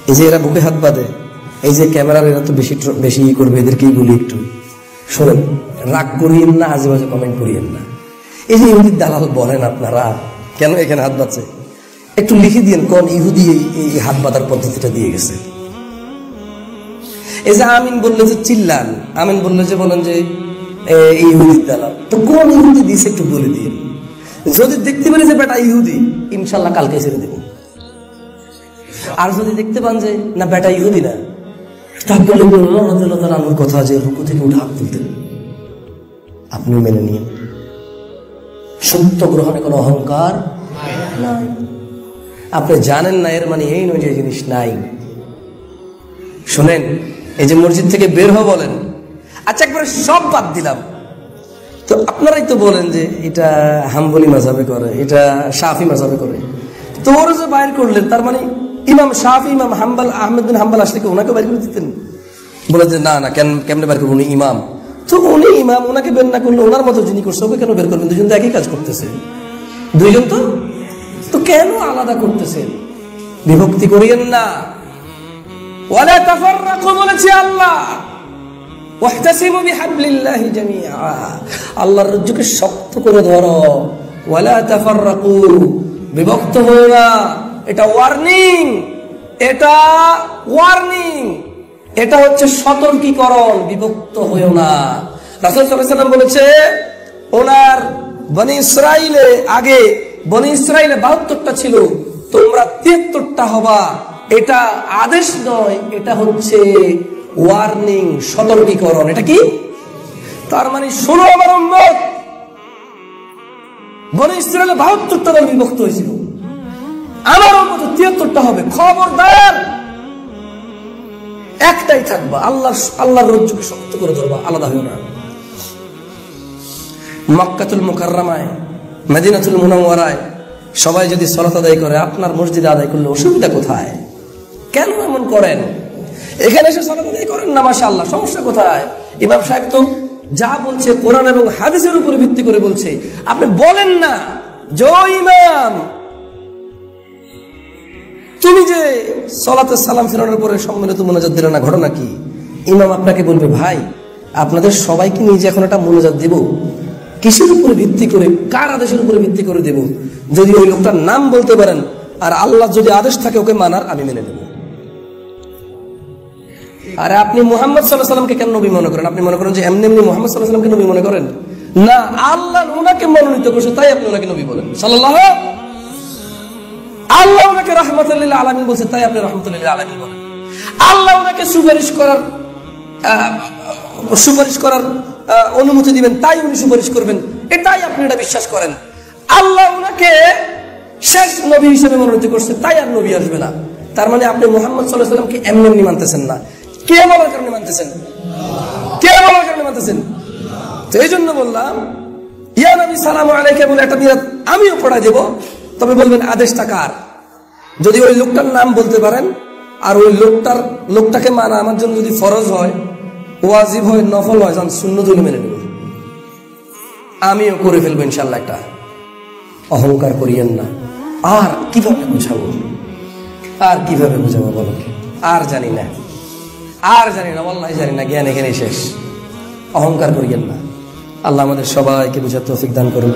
এই যে এরা বুকে হাত বাঁধে, এই যে ক্যামেরার এরা তো বেশি বেশি করবে, এদেরকেই বলি একটু শোনেন, রাগ করিয়েন না, আজে বাজে কমেন্ট করিয়েন না। এই যে ইহুদির দালাল বলেন আপনারা, কেন এখানে হাত বাঁধছে একটু লিখে দিয়েন, কোন ইহুদি এই হাত বাঁধার পদ্ধতিটা দিয়ে গেছে। এই যে আমিন বললে যে চিল্লান, আমিন বললে যে বলেন যে ইহুদির দালাল, তো কোন ইহুদি দিয়েছে একটু বলে দিন। যদি দেখতে পারি যে বেটা ইহুদি, ইনশাল্লাহ কালকে ছেড়ে দেব। আর যদি দেখতে পান যে না বেটা ইহুদি না, তাহলে আমার কথা যে রুকু থেকে উঠে হাত তুলতেন, আপনি মেনে নিন। সত্য গ্রহণে কোনো অহংকার নাই। আপনি জানেন না এর মানে এই নয় যে জিনিস নাই। শোনেন, এই যে মসজিদ থেকে বের হওয়া বলেন, আচ্ছা একবারে সব বাদ দিলাম, তো আপনারাই তো বলেন যে এটা হাম্বলি মাযহাবে করে, এটা শাফি মাযহাবে করে, তো ওরা যে বাইর করলেন তার মানে ইমাম শাফি, ইমাম হাম্বল, আহমেদ বিন হাম্বল আসলে কি ওনাকে বাইর করে দিতেন? বলে যে না না, কেমনে বাইর করবো, উনি ইমাম। তো উনি ইমাম, ওনাকে বের না করলে ওনার মতো যিনি করছে ওকে কেন বের করবেন? দুজন তো একই কাজ করতেছে, দুইজন তো কেন আলাদা করতেছেন? বিভক্তি করিয়েন না। ওয়ালা তাফাররাকু বলেছে আল্লাহ, ওয়াহতাসিমু বিহাবলিল্লাহি জামিআ, আল্লাহর রজ্জুকে শক্ত করে ধরো। ওয়ালা তাফাররাকু, বিভক্ত হয়ো না। এটা ওয়ার্নিং, এটা ওয়ার্নিং, এটা হচ্ছে সতর্কীকরণ, বিভক্ত হয়ো না। রাসূল সাল্লাল্লাহু আলাইহি ওয়াসাল্লাম বলেছে, ওনার বনি ইসরাইলে আগে বনি ইসরাইলে 72টা ছিল, তোমরা 73টা হবা। এটা আদেশ নয়, এটা হচ্ছে ওয়ার্নিং, সতর্কীকরণ। এটা কি? তার মানে শোনো আমার উম্মত, বনি ইসরাইলে 72টা দল বিভক্ত হয়েছিল, আমার উম্মত 73টা হবে। খবরদার, একটাই থাকবা, আল্লাহর রজ্জুকে শক্ত করে ধরবা, আলাদা হইও না। মক্কাতুল মুকাররমায়, মদিনাতুল মুনাওয়ারায় সবাই যদি সালাত আদায় করে, আপনার মসজিদে আদায় করলে অসুবিধা কোথায়? কেন এমন করেন? এখানে এসে সালাত আদায় করেন না, মাশাআল্লাহ, সমস্যা কোথায়? ইমাম সাহেব তো যা বলছে কোরআন এবং হাদিসের উপর ভিত্তি করে বলছে, আপনি বলেন না জয় ইমাম, তুমি যে সালাতে সালাম ফেরানোর পরে সম্মিলিত মুনাজাত দিলে না, ঘটনা কি? ইমাম আপনাকে বলবে, ভাই আপনাদের সবাইকে নিয়ে যে এখন একটা মুনাজাত দেব, কিসের উপরে ভিত্তি করে, কার আদেশের উপরে ভিত্তি করে দেব? যদি ওই লোকটার নাম বলতে পারেন আর আল্লাহ যদি আদেশ থাকে ওকে মানার, আমি মেনে নেব। আরে আপনি মুহাম্মদ সাল্লাল্লাহু আলাইহি ওয়াসাল্লামকে কেন নবী মনে করেন? আপনি মনে করেন যে এমনি এমনি মুহাম্মদ সাল্লাল্লাহু আলাইহি ওয়াসাল্লামকে নবী মনে করেন? না, আল্লাহ ওনাকে মনোনীত করছে, তাই আপনি ওনাকে নবী বলেন। সাল্লাল্লাহু, আল্লাহ ওনাকে রাহমাতুল লিল আলামিন বলছে, তাই আপনি রাহমাতুল লিল আলামিন বলেন। আল্লাহ ওনাকে সুপারিশ করার অনুমতি দিবেন, তাই উনি সুপারিশ করবেন, এটাই আপনি এটা বিশ্বাস করেন। আল্লাহ ওনাকে শেষ নবী হিসেবে মনোনীত করছে, তাই আর নবী আসবে না। তার মানে আপনি মুহাম্মদ সাল্লাল্লাহু আলাইহি ওয়াসাল্লামকে এমনি এমনি মানতেছেন না। কে বলার কারণে মানতেছেন? কে বলার কারণে মানতেছেন? তো এই জন্য বললাম, ইয়া নবী সালামু আলাইকা বলে একটা বিরাত আমিও পড়াই দেব, তবে বলবেন আদেশটা কার? যদি ওই লোকটার নাম বলতে পারেন আর ওই লোকটাকে মানা আমার জন্য যদি ফরজ হয়, ওয়াজিব হয়, নফল হয়, সুন্নত হলে মেনে নেব, আমিও করে ফেলবো ইনশাল্লাহ। একটা অহংকার করিয়েন না। আর কিভাবে বুঝাবো, বলো? আর জানি না, ওয়াল্লাহি জানি না, জ্ঞান এখানেই শেষ। অহংকার করিয়েন না। আল্লাহ আমাদের সবাইকে বুঝার তৌফিক দান করুন।